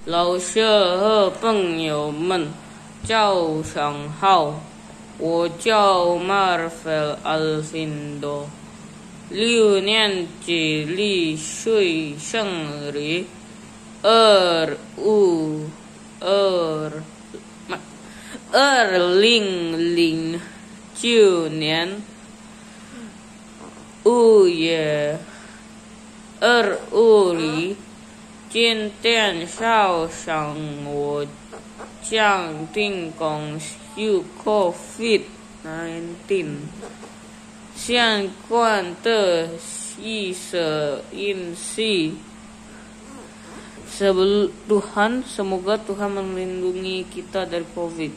老师和朋友们，早上好，我叫 Marvel Alvindo，6年级历岁生日2009年5月25日。今天早上我将定公休 COVID-19 相关的意识因素。Semoga Tuhan melindungi kita dari COVID.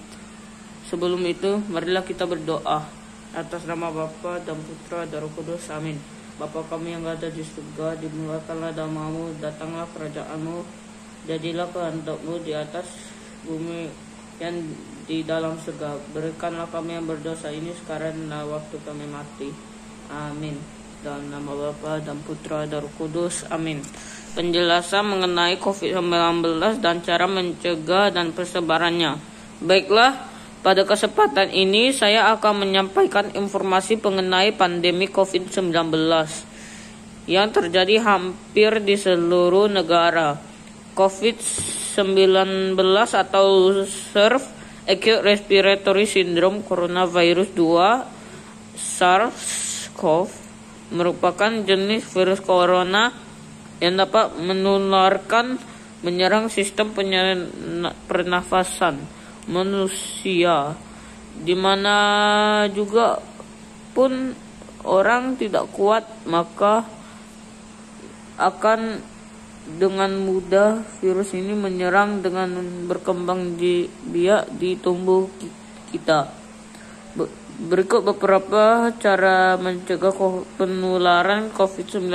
Sebelum itu, marilah kita berdoa. Atas nama Bapa dan Putra dan Roh Kudus, amin. Bapa kami yang ada di surga, dimuliakanlah namamu, datanglah kerajaanmu, jadilah kehendakmu di atas bumi yang di dalam surga. Berikanlah kami yang berdosa ini sekarang dan waktu kami mati. Amin. Dalam nama Bapa dan Putra dan Roh Kudus, amin. Penjelasan mengenai COVID-19 dan cara mencegah dan persebarannya. Baiklah, pada kesempatan ini saya akan menyampaikan informasi mengenai pandemi COVID-19 yang terjadi hampir di seluruh negara. COVID-19 atau SARS, Acute Respiratory Syndrome Coronavirus 2 (SARS-CoV) merupakan jenis virus corona yang dapat menyerang sistem pernafasan manusia, di mana juga pun orang tidak kuat, maka akan dengan mudah virus ini menyerang dengan berkembang biak di tubuh kita. Berikut beberapa cara mencegah penularan COVID-19.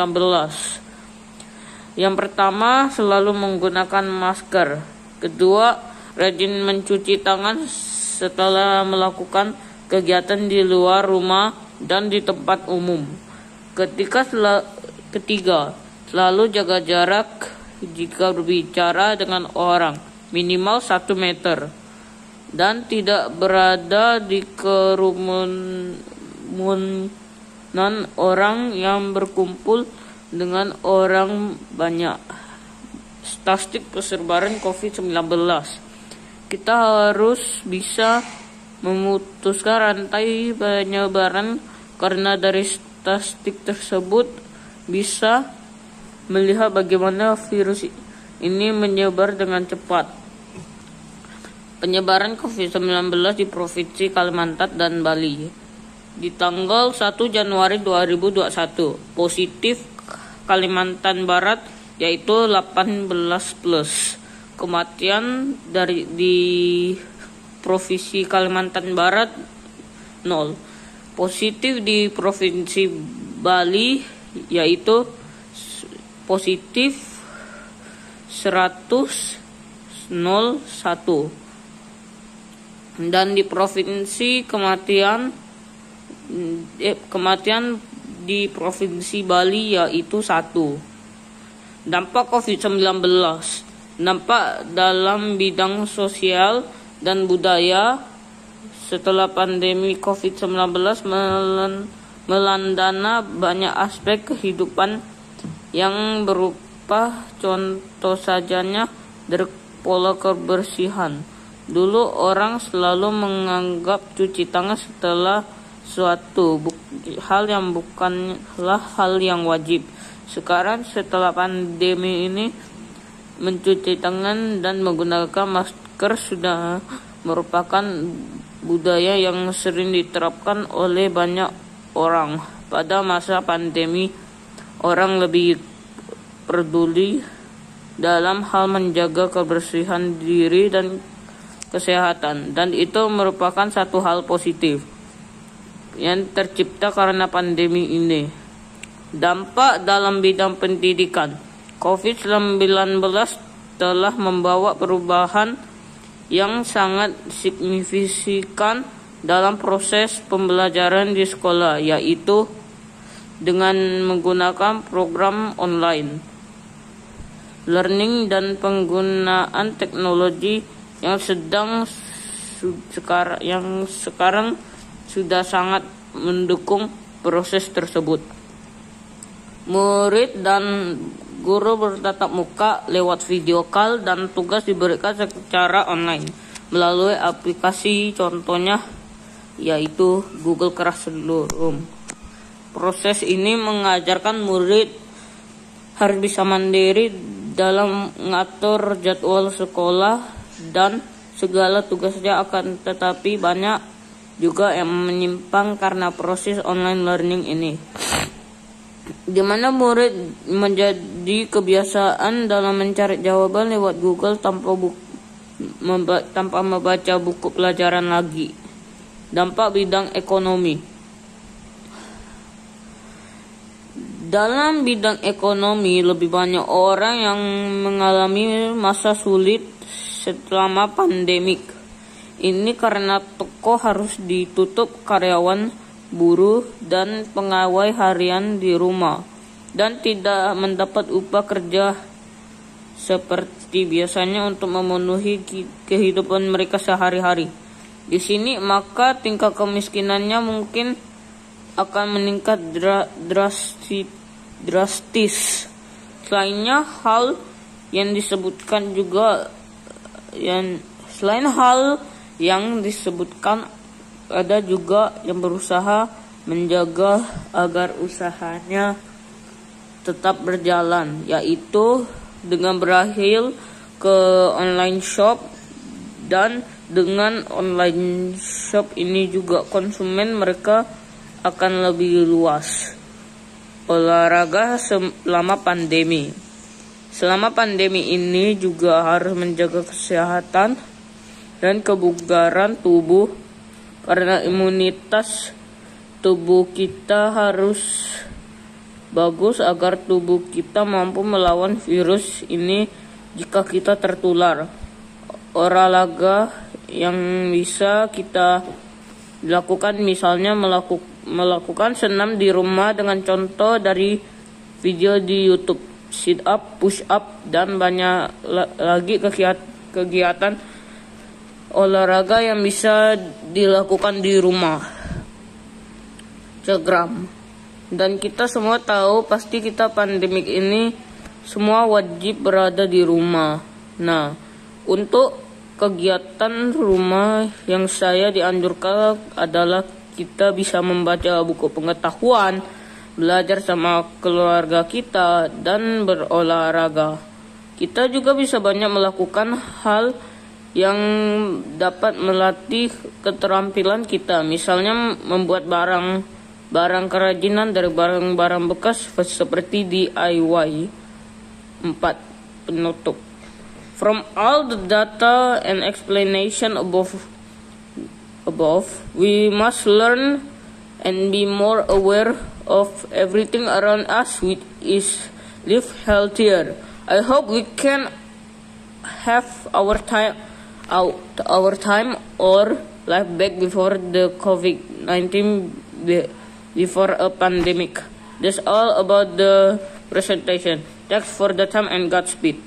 Yang pertama, selalu menggunakan masker. Kedua, rajin mencuci tangan setelah melakukan kegiatan di luar rumah dan di tempat umum. Ketiga, selalu jaga jarak jika berbicara dengan orang, minimal 1 meter, dan tidak berada di kerumunan orang yang berkumpul dengan orang banyak. Statistik persebaran COVID-19. Kita harus bisa memutuskan rantai penyebaran, karena dari statistik tersebut bisa melihat bagaimana virus ini menyebar dengan cepat. Penyebaran COVID-19 di Provinsi Kalimantan dan Bali. Di tanggal 1 Januari 2021, positif Kalimantan Barat yaitu 18+. Kematian di Provinsi Kalimantan Barat 0. Positif di Provinsi Bali yaitu positif 101. Dan di provinsi kematian di Provinsi Bali yaitu 1. Dampak COVID-19. Dampak dalam bidang sosial dan budaya. Setelah pandemi COVID-19 melandana banyak aspek kehidupan yang berupa, contoh sajanya dari pola kebersihan. Dulu orang selalu menganggap cuci tangan setelah suatu hal yang bukanlah hal yang wajib. Sekarang setelah pandemi ini, mencuci tangan dan menggunakan masker sudah merupakan budaya yang sering diterapkan oleh banyak orang. Pada masa pandemi, orang lebih peduli dalam hal menjaga kebersihan diri dan kesehatan, dan itu merupakan satu hal positif yang tercipta karena pandemi ini. Dampak dalam bidang pendidikan. COVID-19 telah membawa perubahan yang sangat signifikan dalam proses pembelajaran di sekolah, yaitu dengan menggunakan program online. learning dan penggunaan teknologi yang sekarang sudah sangat mendukung proses tersebut. Murid dan guru bertatap muka lewat video call dan tugas diberikan secara online melalui aplikasi, contohnya yaitu Google Classroom. Proses ini mengajarkan murid harus bisa mandiri dalam mengatur jadwal sekolah dan segala tugasnya, akan tetapi banyak juga yang menyimpang karena proses online learning ini, di mana murid menjadi kebiasaan dalam mencari jawaban lewat Google tanpa membaca buku pelajaran lagi. Dampak bidang ekonomi. Dalam bidang ekonomi, lebih banyak orang yang mengalami masa sulit selama pandemik ini karena toko harus ditutup, karyawan, buruh, dan pegawai harian di rumah dan tidak mendapat upah kerja seperti biasanya untuk memenuhi kehidupan mereka sehari-hari. Di sini maka tingkat kemiskinannya mungkin akan meningkat drastis. Selain hal yang disebutkan, ada juga yang berusaha menjaga agar usahanya tetap berjalan, yaitu dengan berakhir ke online shop. Dan dengan online shop ini juga konsumen mereka akan lebih luas. Olahraga selama pandemi. Selama pandemi ini juga harus menjaga kesehatan dan kebugaran tubuh, karena imunitas tubuh kita harus bagus agar tubuh kita mampu melawan virus ini jika kita tertular. Olahraga yang bisa kita lakukan misalnya melakukan senam di rumah dengan contoh dari video di YouTube, sit up, push up, dan banyak lagi kegiatan olahraga yang bisa dilakukan di rumah. Program. Dan kita semua tahu pasti kita pandemik ini semua wajib berada di rumah. Nah, untuk kegiatan rumah yang saya dianjurkan adalah kita bisa membaca buku pengetahuan, belajar sama keluarga kita, dan berolahraga. Kita juga bisa banyak melakukan hal yang dapat melatih keterampilan kita, misalnya membuat barang kerajinan dari barang-barang bekas seperti DIY. 4. Penutup. From all the data and explanation above, we must learn and be more aware of everything around us, which is live healthier. I hope we can have our time or life back before the COVID-19, before a pandemic. That's all about the presentation. Thanks for the time and Godspeed.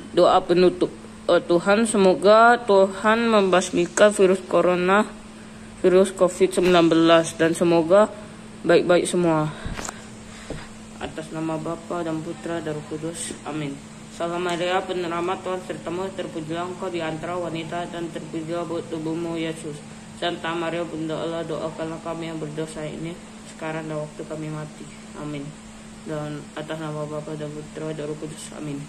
Doa penutup. Tuhan, semoga Tuhan membasmikan virus corona, virus COVID-19, dan semoga baik-baik semua. Atas nama Bapa dan Putra dan Roh Kudus. Amin. Salam Maria, penuh rahmat, Tuhan sertamu, terpujilah engkau di antara wanita dan terpujilah buah tubuhmu Yesus. Santa Maria Bunda Allah, doakanlah kami yang berdosa ini sekarang dan waktu kami mati. Amin. Dan atas nama Bapa dan Putra dan Roh Kudus. Amin.